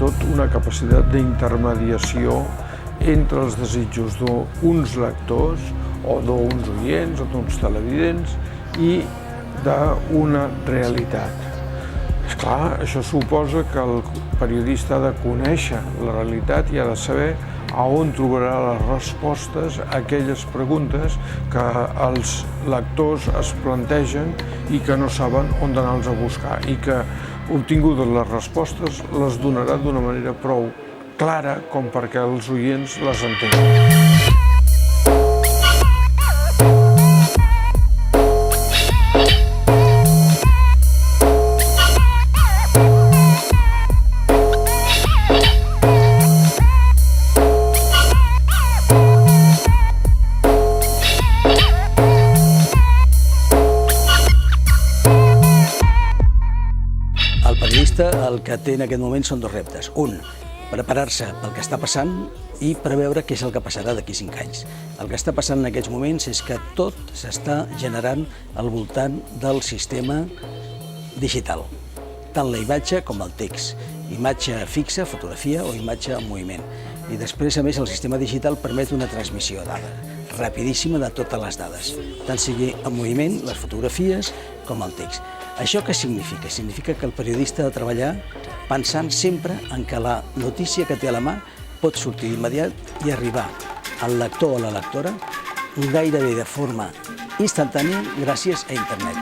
tot una capacitat d'intermediació entre els desitjos d'uns lectors o d'uns oients o d'uns televidents i d'una realitat. Esclar, això suposa que el periodista ha de conèixer la realitat i ha de saber a on trobarà les respostes a aquelles preguntes que els lectors es plantegen i que no saben on anar-los a buscar i que, obtingudes les respostes, les donarà d'una manera prou clara com perquè els oients les entenguin. El periodista el que té en aquest moment són dos reptes. Un, preparar-se pel que està passant i preveure què és el que passarà d'aquí 5 anys. El que està passant en aquests moments és que tot s'està generant al voltant del sistema digital, tant la imatge com el text, imatge fixa, fotografia o imatge en moviment. I després, a més, el sistema digital permet una transmissió de dades rapidíssima de totes les dades, tant sigui en moviment, les fotografies, com el text. Això què significa? Significa que el periodista ha de treballar pensant sempre en que la notícia que té a la mà pot sortir d'immediat i arribar al lector o a la lectora gairebé de forma instantània gràcies a internet.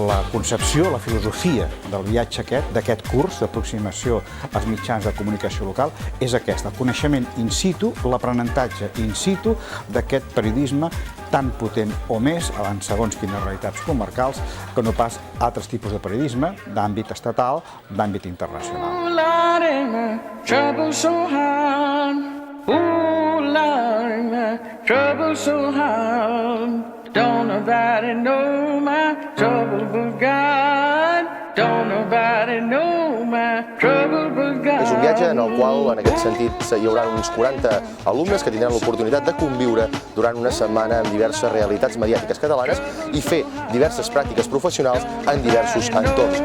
La concepció, la filosofia del viatge d'aquest curs d'aproximació als mitjans de comunicació local és aquesta, el coneixement in situ, l'aprenentatge in situ d'aquest periodisme tan potent o més, en segons quines realitats comarcals, que no pas altres tipus de periodisme d'àmbit estatal, d'àmbit internacional. Don't nobody know my trouble but God. Don't nobody know my trouble but God. És un viatge en el qual, en aquest sentit, hi haurà uns 40 alumnes que tindran l'oportunitat de conviure durant una setmana amb diverses realitats mediàtiques catalanes i fer diverses pràctiques professionals en diversos entorns.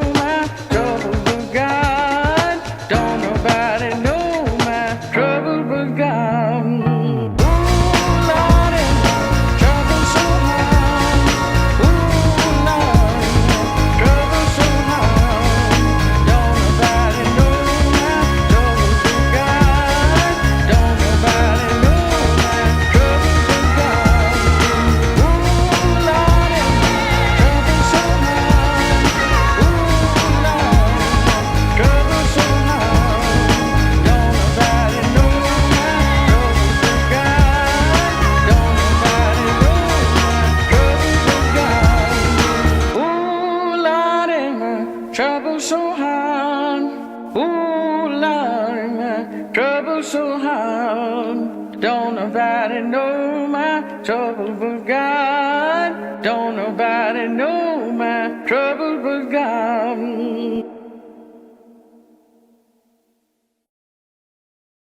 Trouble so hard, ooh Lord, my trouble so hard. Don't nobody know my trouble but God. Don't nobody know my trouble but God.